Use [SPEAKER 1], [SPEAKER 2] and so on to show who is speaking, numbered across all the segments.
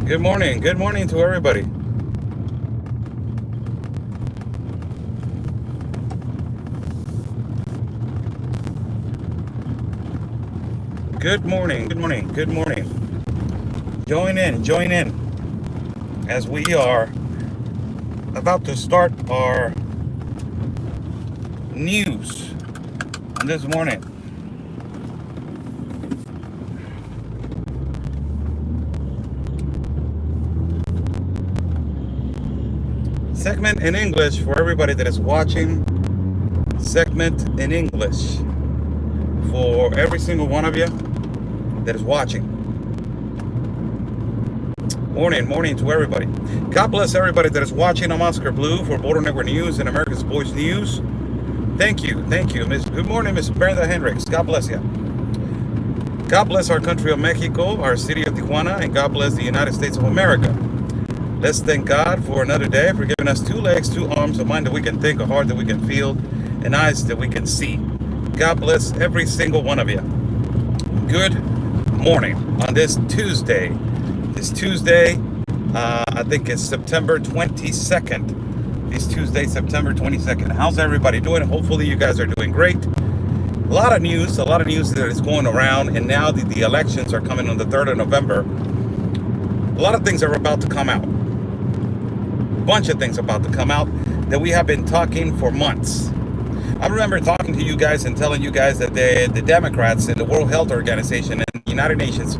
[SPEAKER 1] Good morning. Good morning to everybody. Good morning. Good morning. Good morning. Join in as we are about to start our news this morning. Segment in English for everybody that is watching. Segment in English for every single one of you that is watching. Morning to everybody. God bless everybody that is watching. I'm Oscar Blue for Border Network News and America's Voice News. Thank you. Good morning, Miss Brenda Hendricks. God bless you. God bless our country of Mexico, our city of Tijuana, and God bless the United States of America. Let's thank God for another day, for giving us 2 legs, 2 arms, a mind that we can think, a heart that we can feel, and eyes that we can see. God bless every single one of you. Good morning on this Tuesday. I think it's September 22nd. This Tuesday, September 22nd. How's everybody doing? Hopefully you guys are doing great. A lot of news that is going around, and now the elections are coming on the 3rd of November. A lot of things are about to come out. A bunch of things about to come out that we have been talking for months. I remember talking to you guys and telling you guys that the Democrats and the World Health Organization and the United Nations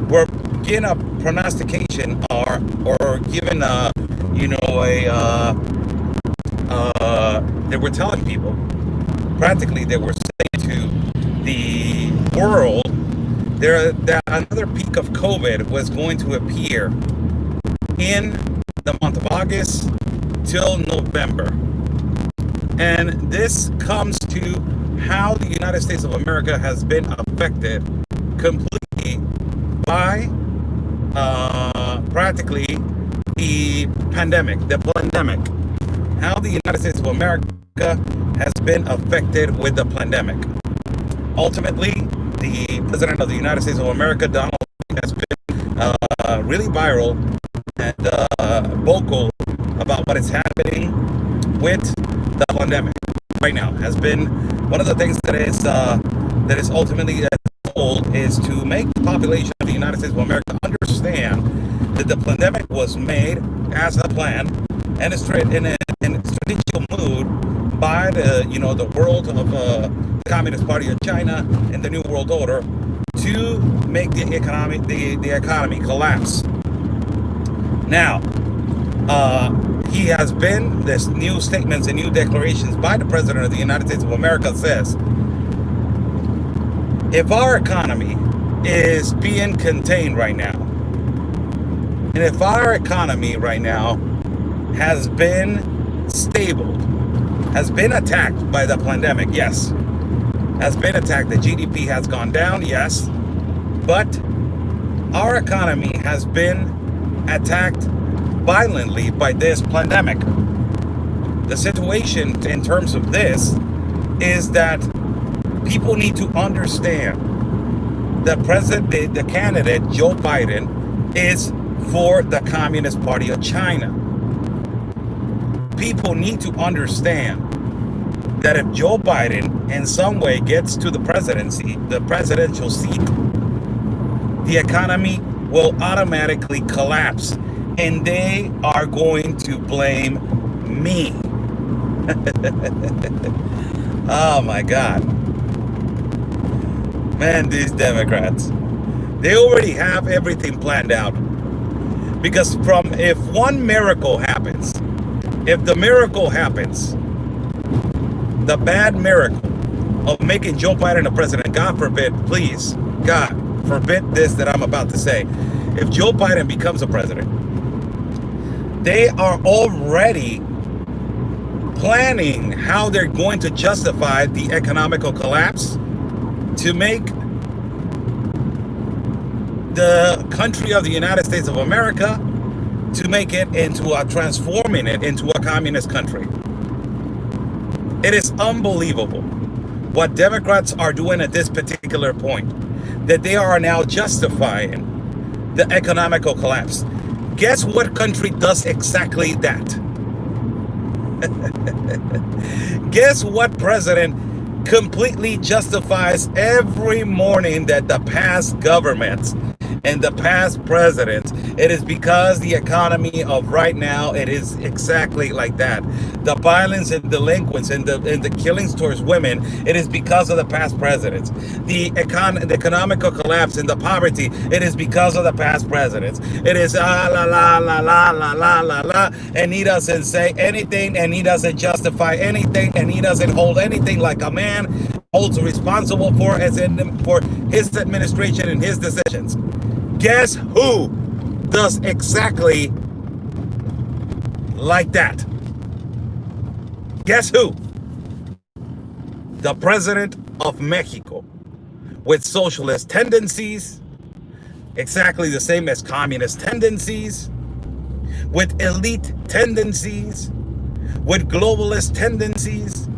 [SPEAKER 1] were giving a prognostication or given they were telling people, practically they were saying to the world that another peak of COVID was going to appear in the month of August till November. And this comes to how the United States of America has been affected completely by practically the pandemic. How the United States of America has been affected with the pandemic. Ultimately, the President of the United States of America, Donald Trump, has been really viral and vocal about what is happening with the pandemic right now. Has been one of the things that is ultimately goal is to make the population of the United States of America understand that the pandemic was made as a plan and in a strategic mood by the world of the Communist Party of China and the New World Order to make the economy collapse. Now, he has been, this new statements and new declarations by the President of the United States of America says, if our economy is being contained right now, and if our economy right now has been stable, has been attacked by the pandemic, yes, has been attacked, the GDP has gone down, yes, but our economy has been attacked violently by this pandemic. The situation in terms of this is that people need to understand the candidate, Joe Biden, is for the Communist Party of China. People need to understand that if Joe Biden in some way gets to the presidential seat, the economy will automatically collapse, and they are going to blame me. Oh my God. Man, these Democrats, they already have everything planned out. Because if one miracle happens, if the miracle happens, the bad miracle of making Joe Biden a president, God forbid, please, God forbid this that I'm about to say. If Joe Biden becomes a president, they are already planning how they're going to justify the economical collapse to make the country of the United States of America, to make it transforming it into a communist country. It is unbelievable what Democrats are doing at this particular point, that they are now justifying the economical collapse. Guess what country does exactly that? Guess what president completely justifies every morning that the past governments and the past presidents, it is because the economy of right now, it is exactly like that. The violence and delinquency and the killings towards women, it is because of the past presidents. The economical collapse and the poverty, it is because of the past presidents. It is la la la la la la la la, and he doesn't say anything, and he doesn't justify anything, and he doesn't hold anything like a man holds responsible for his administration and his decisions. Guess who does exactly like that? Guess who? The president of Mexico, with socialist tendencies, exactly the same as communist tendencies, with elite tendencies, with globalist tendencies.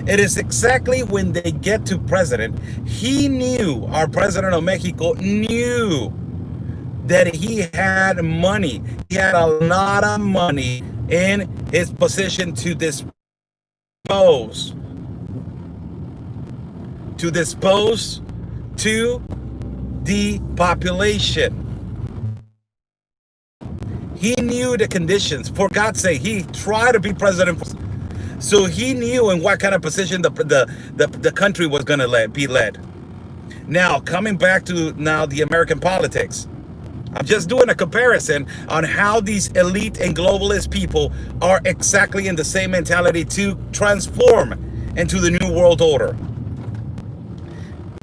[SPEAKER 1] It is exactly when they get to president, he knew, our president of Mexico knew that he had money. He had a lot of money in his position to dispose to the population. He knew the conditions. For God's sake, he tried to be president. So he knew in what kind of position the country was going to be led. Now, coming back to the American politics, I'm just doing a comparison on how these elite and globalist people are exactly in the same mentality to transform into the new world order.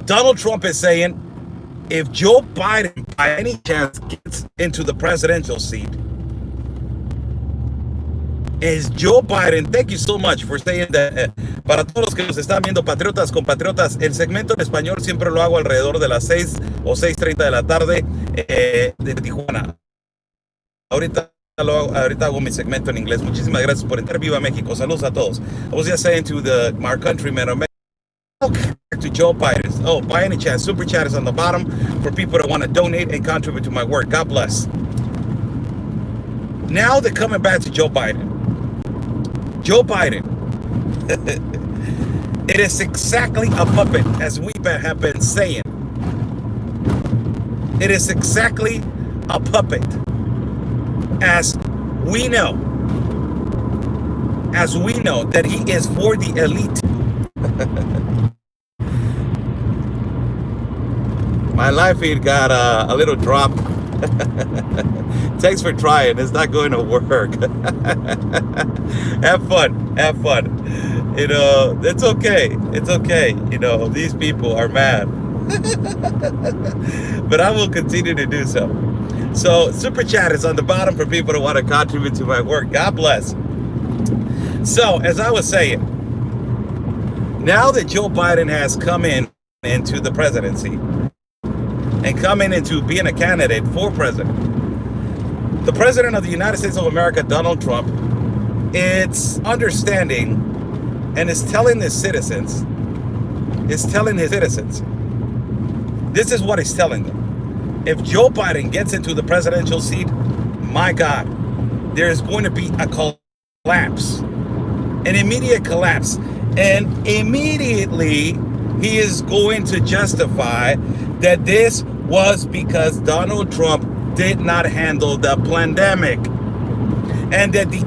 [SPEAKER 1] Donald Trump is saying, if Joe Biden by any chance gets into the presidential seat, is Joe Biden, thank you so much for saying that. Para todos los que nos están viendo, patriotas, compatriotas, el segmento en español siempre lo hago alrededor de las 6 o 6:30 de la tarde de Tijuana. Ahorita hago mi segmento en inglés. Muchísimas gracias por entrar. Viva México. Saludos a todos. I was just saying to our countrymen of Mexico, to Joe Biden. Oh, by any chance, Super Chat is on the bottom for people that want to donate and contribute to my work. God bless. Now they're coming back to Joe Biden. Joe Biden, it is exactly a puppet, as we have been saying. It is exactly a puppet, as we know that he is for the elite. My live feed got a little drop. Thanks for trying. It's not going to work. Have fun. You know, it's okay. It's okay. You know, these people are mad. But I will continue to do so. So, Super Chat is on the bottom for people that want to contribute to my work. God bless. So, as I was saying, now that Joe Biden has come into the presidency and coming into being a candidate for president, the president of the United States of America, Donald Trump, it's understanding and is telling his citizens, this is what he's telling them. If Joe Biden gets into the presidential seat, my God, there is going to be a collapse, an immediate collapse. And immediately he is going to justify that this was because Donald Trump did not handle the pandemic, and that the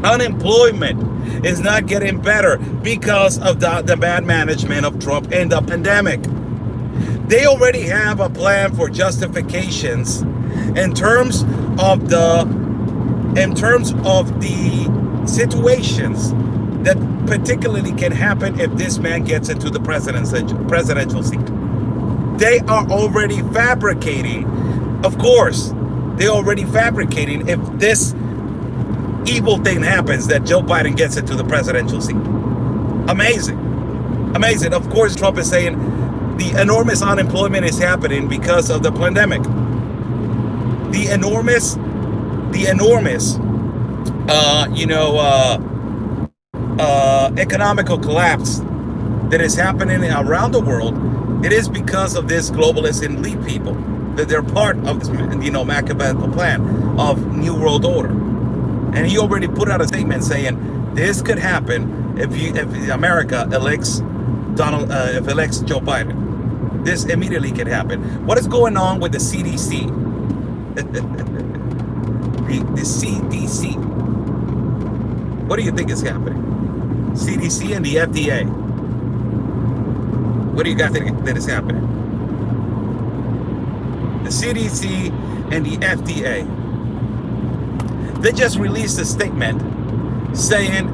[SPEAKER 1] unemployment is not getting better because of the bad management of Trump and the pandemic. They already have a plan for justifications in terms of the situations that particularly can happen if this man gets into the presidential seat. They are already fabricating. Of course, they're already fabricating if this evil thing happens that Joe Biden gets into the presidential seat. Amazing. Of course, Trump is saying the enormous unemployment is happening because of the pandemic. The enormous, economical collapse that is happening around the world. It is because of this globalist elite people. that they're part of this, Machiavellical plan of New World Order. And he already put out a statement saying this could happen if America elects Joe Biden. This immediately could happen. What is going on with the CDC? the CDC. What do you think is happening? CDC and the FDA. What do you guys think that is happening? The CDC and the FDA. They just released a statement saying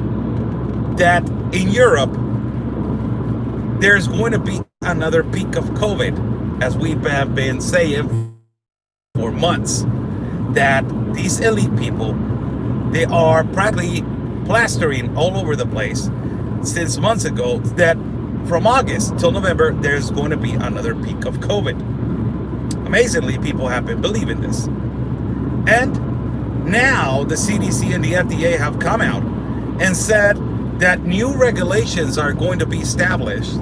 [SPEAKER 1] that in Europe, there's going to be another peak of COVID, as we have been saying for months, that these elite people, they are practically plastering all over the place since months ago that from August till November, there's going to be another peak of COVID. Amazingly, people have been believing this. And now the CDC and the FDA have come out and said that new regulations are going to be established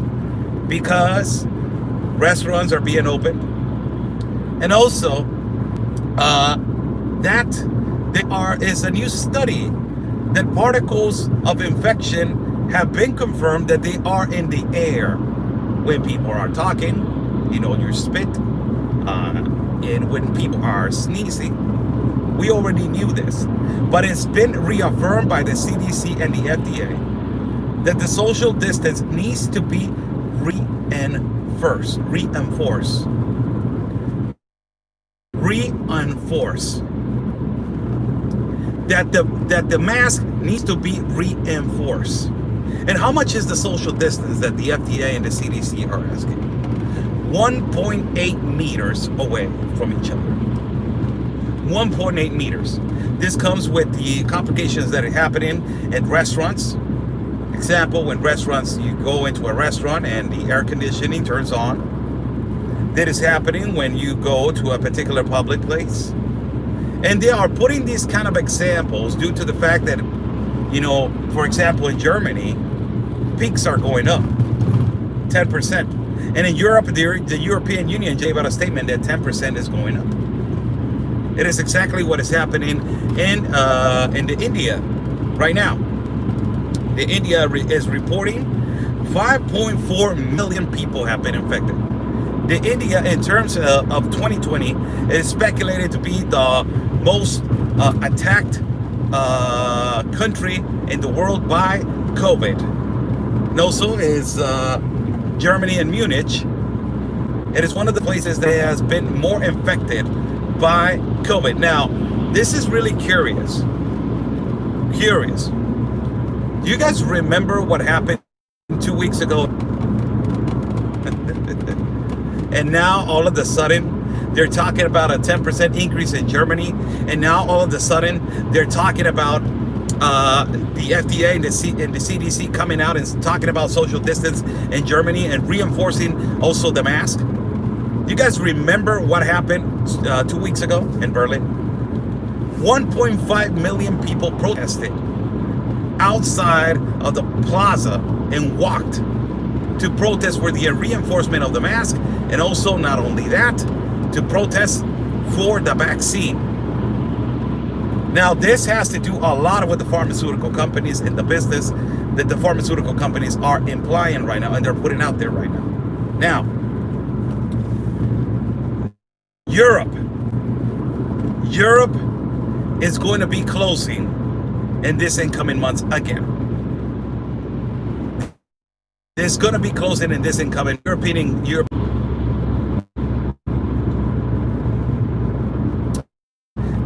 [SPEAKER 1] because restaurants are being opened, and also that there is a new study that particles of infection have been confirmed that they are in the air when people are talking, your spit, and when people are sneezing. We already knew this, but it's been reaffirmed by the CDC and the FDA that the social distance needs to be reinforced. That the mask needs to be reinforced. And how much is the social distance that the FDA and the CDC are asking? 1.8 meters away from each other. 1.8 meters. This comes with the complications that are happening in restaurants. Example, when you go into a restaurant and the air conditioning turns on. That is happening when you go to a particular public place. And they are putting these kind of examples due to the fact that, for example, in Germany, peaks are going up 10%. And in Europe, the European Union gave out a statement that 10% is going up. It is exactly what is happening in the India right now. The India is reporting 5.4 million people have been infected. The India, in terms of 2020, is speculated to be the most attacked country in the world by COVID. And also is Germany and Munich. It is one of the places that has been more infected by COVID. Now, this is really curious. Do you guys remember what happened 2 weeks ago? And now all of a sudden, they're talking about a 10% increase in Germany. And now all of a sudden, they're talking about the FDA and the CDC coming out and talking about social distance in Germany and reinforcing also the mask. You guys remember what happened 2 weeks ago in Berlin? 1.5 million people protested outside of the plaza and walked to protest for the reinforcement of the mask, and also not only that, to protest for the vaccine. Now, this has to do a lot with the pharmaceutical companies and the business that the pharmaceutical companies are implying right now, and they're putting out there right now. Now, Europe is going to be closing in this incoming months again. It's going to be closing in this incoming Europe.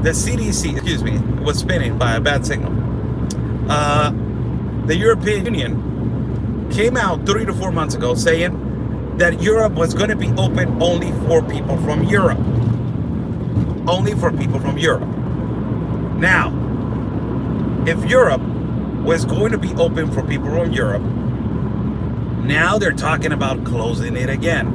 [SPEAKER 1] The CDC, was spinning by a bad signal. The European Union came out 3 to 4 months ago saying that Europe was going to be open only for people from Europe. Only for people from Europe. Now, if Europe was going to be open for people from Europe, now they're talking about closing it again.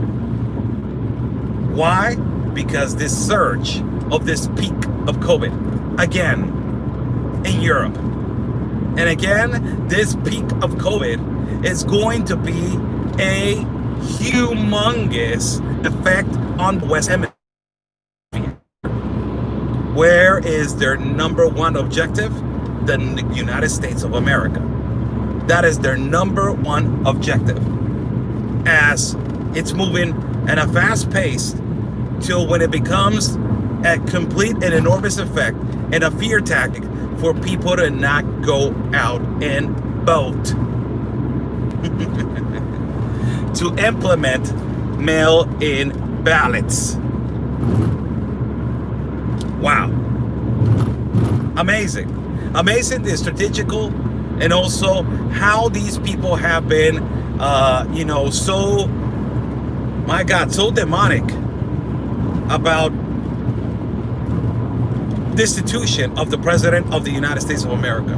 [SPEAKER 1] Why? Because this surge of this peak of COVID again in Europe. And again, this peak of COVID is going to be a humongous effect on the West Hemisphere. Where is their number one objective? The United States of America. That is their number one objective. As it's moving at a fast pace till when it becomes a complete and enormous effect and a fear tactic for people to not go out and vote. To implement mail-in ballots. Wow. Amazing. Amazing the strategical and also how these people have been, so, my God, so demonic about destitution of the President of the United States of America.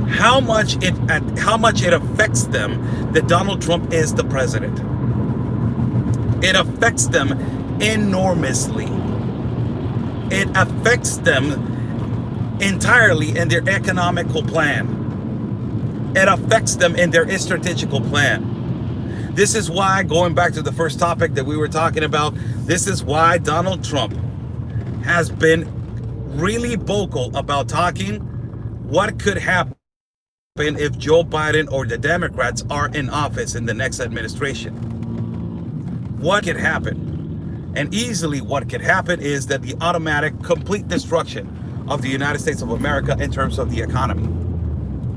[SPEAKER 1] How much it affects them that Donald Trump is the president. It affects them enormously. It affects them entirely in their economical plan. It affects them in their strategical plan. This is why, going back to the first topic that we were talking about, this is why Donald Trump has been really vocal about talking what could happen if Joe Biden or the Democrats are in office in the next administration. What could happen? And easily what could happen is that the automatic complete destruction of the United States of America in terms of the economy,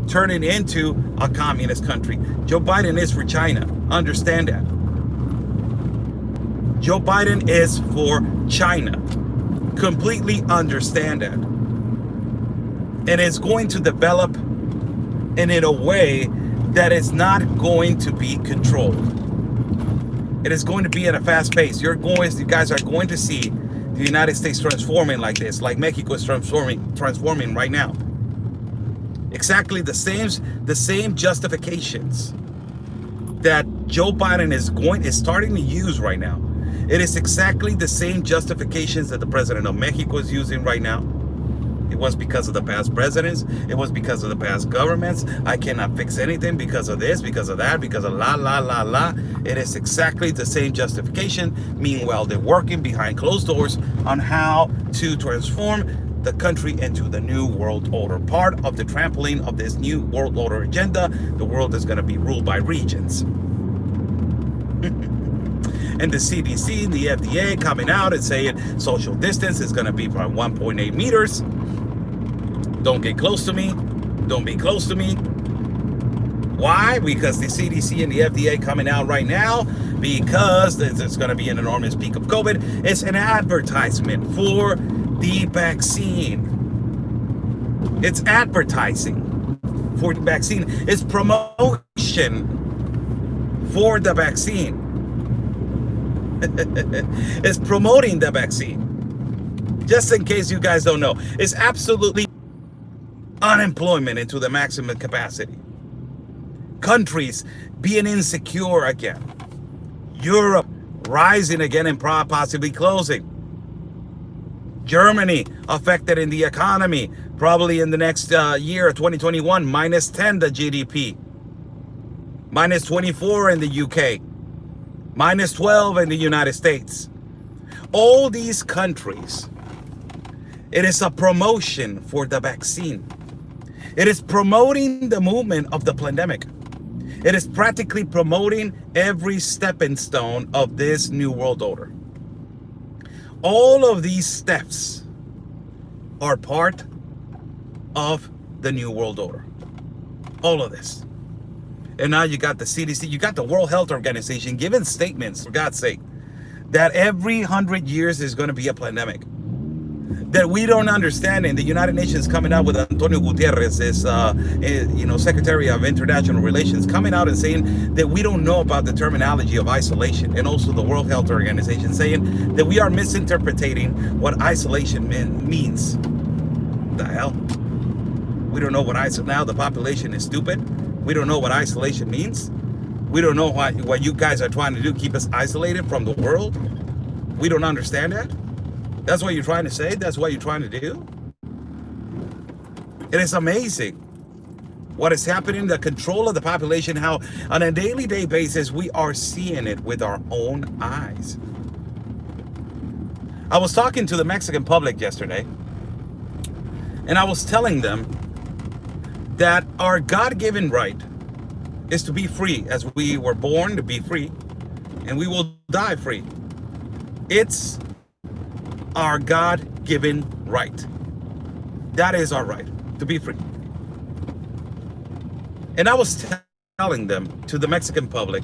[SPEAKER 1] turning into a communist country. Joe Biden is for China. Understand that. Joe Biden is for China. Completely understand that. And it's going to develop and in a way that is not going to be controlled. It is going to be at a fast pace. You guys are going to see the United States transforming like this, like Mexico is transforming right now. Exactly the same justifications that Joe Biden is starting to use right now. It is exactly the same justifications that the president of Mexico is using right now. It was because of the past presidents. It was because of the past governments. I cannot fix anything because of this, because of that, because of la, la, la, la. It is exactly the same justification. Meanwhile, they're working behind closed doors on how to transform the country into the new world order. Part of the trampoline of this new world order agenda, the world is going to be ruled by regions. And the CDC and the FDA coming out and saying social distance is going to be from 1.8 meters. Don't get close to me. Don't be close to me. Why? Because the CDC and the FDA coming out right now, because there's going to be an enormous peak of COVID. It's an advertisement for the vaccine. It's advertising for the vaccine. It's promotion for the vaccine. It's promoting the vaccine. Just in case you guys don't know, it's absolutely unemployment into the maximum capacity. Countries being insecure again. Europe rising again and possibly closing. Germany affected in the economy, probably in the next year, 2021, minus 10 the GDP. Minus 24 in the UK. Minus 12 in the United States. All these countries, it is a promotion for the vaccine. It is promoting the movement of the pandemic. It is practically promoting every stepping stone of this new world order. All of these steps are part of the new world order. All of this. And now you got the CDC, you got the World Health Organization giving statements, for God's sake, that every 100 years is going to be a pandemic. That we don't understand. And the United Nations coming out with Antonio Gutierrez, this, Secretary of International Relations, coming out and saying that we don't know about the terminology of isolation. And also the World Health Organization saying that we are misinterpreting what isolation means. The hell? We don't know what isolation. Now the population is stupid. We don't know what isolation means. We don't know what you guys are trying to do, keep us isolated from the world. We don't understand that. That's what you're trying to say? That's what you're trying to do? It is amazing what is happening, the control of the population, how on a daily basis we are seeing it with our own eyes. I was talking to the Mexican public yesterday, and I was telling them that our God-given right is to be free, as we were born to be free, and we will die free. It's our God-given right. That is our right, to be free. And I was telling them, to the Mexican public,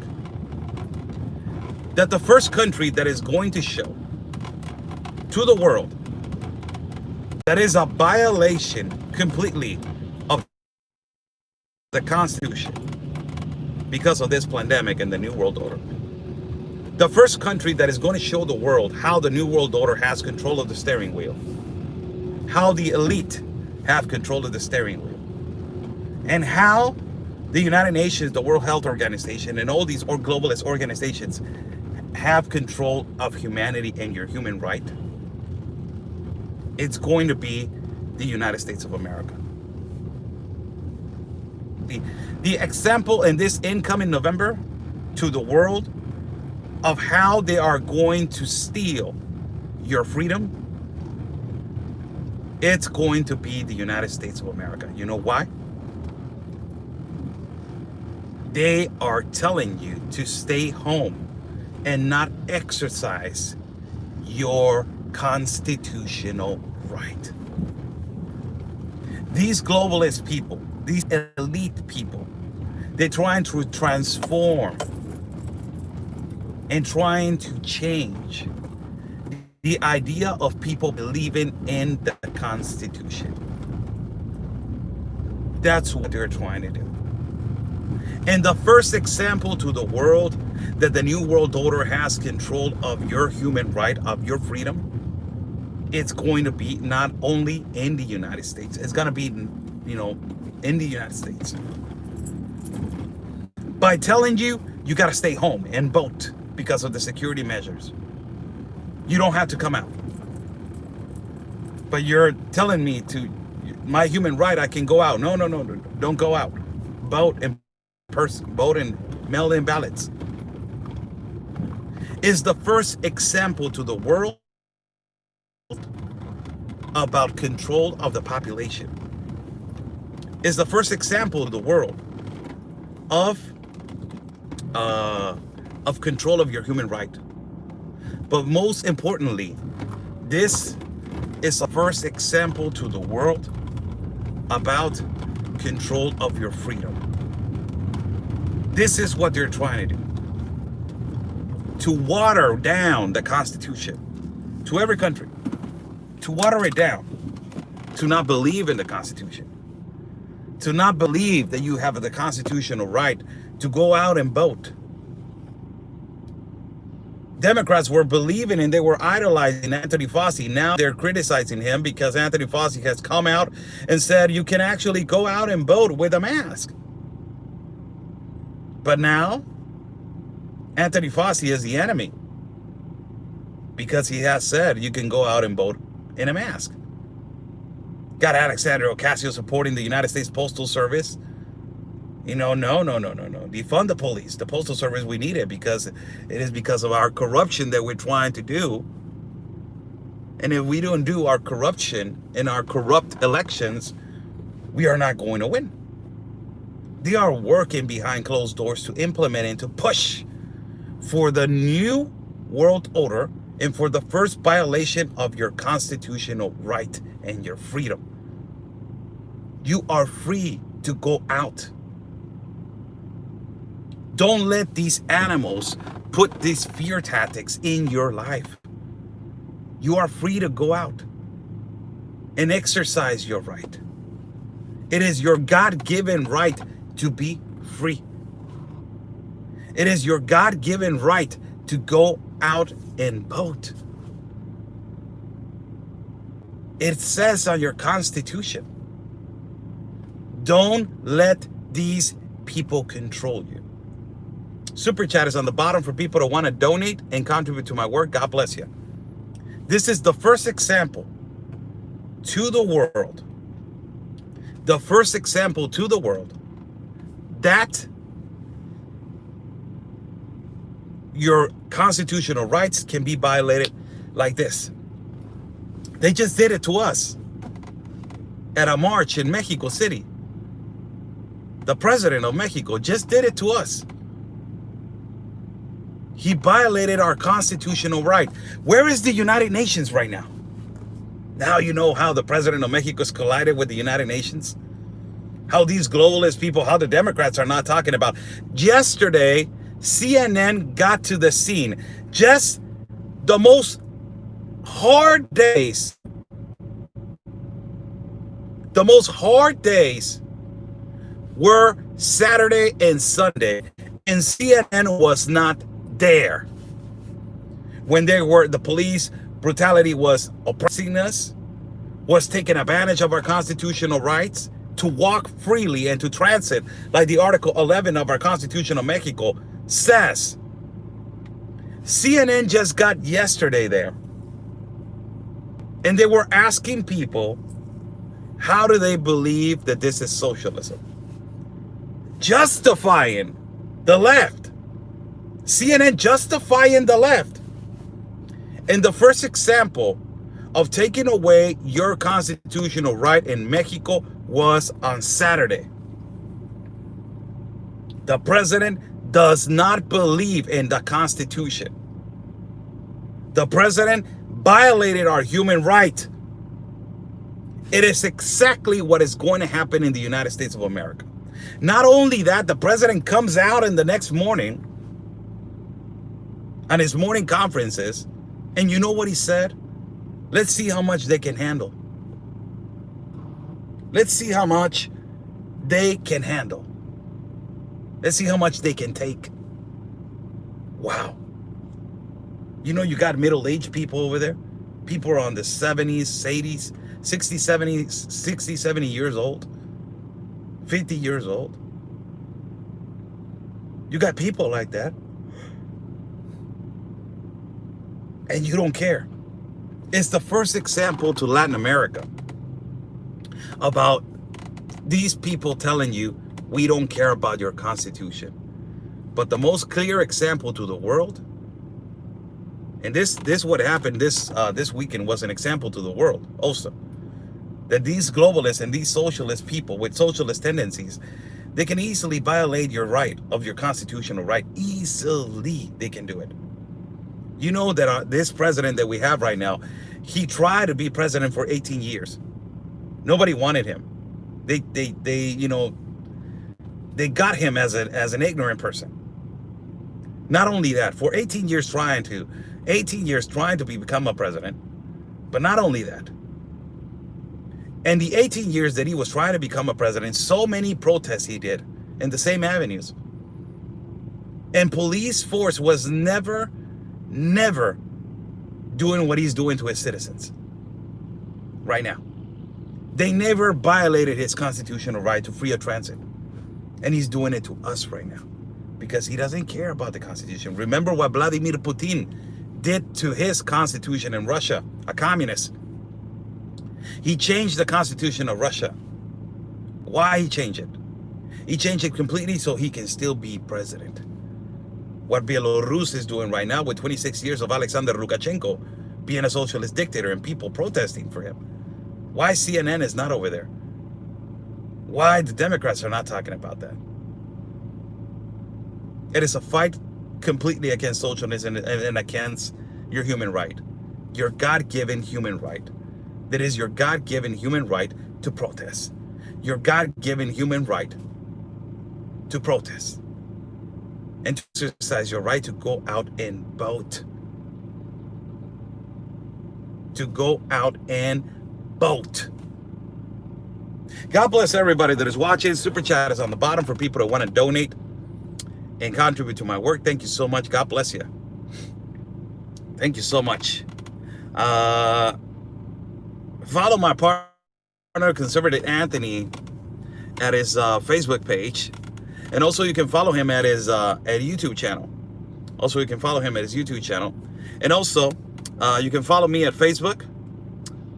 [SPEAKER 1] that the first country that is going to show to the world that is a violation completely of the Constitution because of this pandemic and the New World Order. The first country that is going to show the world how the New World Order has control of the steering wheel, how the elite have control of the steering wheel, and how the United Nations, the World Health Organization, and all these globalist organizations have control of humanity and your human right. It's going to be the United States of America. The example in this incoming November to the world of how they are going to steal your freedom, it's going to be the United States of America. You know why? They are telling you to stay home and not exercise your constitutional right. These globalist people, these elite people, they're trying to transform and trying to change the idea of people believing in the Constitution. That's what they're trying to do. And the first example to the world that the New World Order has control of your human right, of your freedom, it's going to be not only in the United States, it's going to be, in the United States. By telling you, you got to stay home and vote because of the security measures. You don't have to come out. But you're telling me my human right, I can go out. No, don't go out. Vote in person, vote and mail in ballots. Is the first example to the world about control of the population. Is the first example to the world of control of your human right. But most importantly, this is the first example to the world about control of your freedom. This is what they're trying to do. To water down the Constitution to every country. To water it down. To not believe in the Constitution. To not believe that you have the constitutional right to go out and vote. Democrats were believing and they were idolizing Anthony Fauci. Now they're criticizing him because Anthony Fauci has come out and said you can actually go out and vote with a mask. But now, Anthony Fauci is the enemy because he has said you can go out and vote in a mask. Got Alexandria Ocasio supporting the United States Postal Service. No. Defund the police. The Postal Service, we need it because it is because of our corruption that we're trying to do. And if we don't do our corruption in our corrupt elections, we are not going to win. They are working behind closed doors to implement and to push for the new world order and for the first violation of your constitutional right and your freedom. You are free to go out. Don't let these animals put these fear tactics in your life. You are free to go out and exercise your right. It is your God-given right to be free. It is your God-given right to go out and vote. It says on your Constitution, don't let these people control you. Super chat is on the bottom for people that want to donate and contribute to my work. God bless you. This is the first example to the world. The first example to the world that your constitutional rights can be violated like this. They just did it to us at a march in Mexico City. The president of Mexico just did it to us. He violated our constitutional right. Where is the United Nations right now? Now you know how the president of Mexico has collided with the United Nations. How these globalist people, how the Democrats are not talking about. Yesterday, CNN got to the scene. Just the most hard days. The most hard days were Saturday and Sunday. And CNN was not there. When the police brutality was oppressing us, was taking advantage of our constitutional rights to walk freely and to transit, like the Article 11 of our Constitution of Mexico says. CNN just got yesterday there, and they were asking people, how do they believe that this is socialism? Justifying the left. CNN justifying the left. And the first example of taking away your constitutional right in Mexico was on Saturday. The president does not believe in the Constitution. The president violated our human right. It is exactly what is going to happen in the United States of America. Not only that, the president comes out in the next morning on his morning conferences, and you know what he said? Let's see how much they can handle. Let's see how much they can handle. Let's see how much they can take. Wow. You know, you got middle-aged people over there. People are on the 70s, 80s, 60, 70 years old. 50 years old. You got people like that. And you don't care. It's the first example to Latin America about these people telling you, we don't care about your constitution. But the most clear example to the world, and this what happened this weekend was an example to the world also, that these globalists and these socialist people with socialist tendencies, they can easily violate your right of your constitutional right. Easily they can do it. You know that this president that we have right now, he tried to be president for 18 years. Nobody wanted him. They got him as an ignorant person. Not only that, for 18 years trying to become a president, but not only that. And the 18 years that he was trying to become a president, so many protests he did in the same avenues. And police force was never doing what he's doing to his citizens right now. They never violated his constitutional right to free of transit. And he's doing it to us right now because he doesn't care about the Constitution. Remember what Vladimir Putin did to his constitution in Russia, a communist. He changed the Constitution of Russia. Why he changed it? He changed it completely so he can still be president. What Belarus is doing right now with 26 years of Alexander Lukashenko being a socialist dictator and people protesting for him. Why CNN is not over there? Why the Democrats are not talking about that? It is a fight completely against socialism and against your human right. Your God-given human right. That is your God-given human right to protest. Your God-given human right to protest. And to exercise your right to go out and vote. To go out and vote. God bless everybody that is watching. Super chat is on the bottom for people that want to donate and contribute to my work. Thank you so much. God bless you. Thank you so much. Follow my partner, Conservative Anthony, at his Facebook page. And also you can follow him at his YouTube channel. And also you can follow me at Facebook.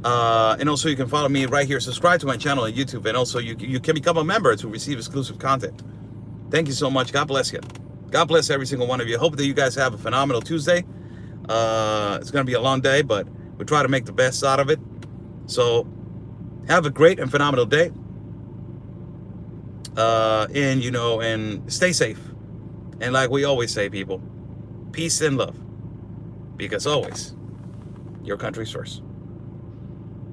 [SPEAKER 1] And also you can follow me right here. Subscribe to my channel on YouTube. And also you can become a member to receive exclusive content. Thank you so much. God bless you. God bless every single one of you. Hope that you guys have a phenomenal Tuesday. It's going to be a long day, but we try to make the best out of it. So have a great and phenomenal day. And stay safe. And like we always say, people, peace and love. Because always, your country's first.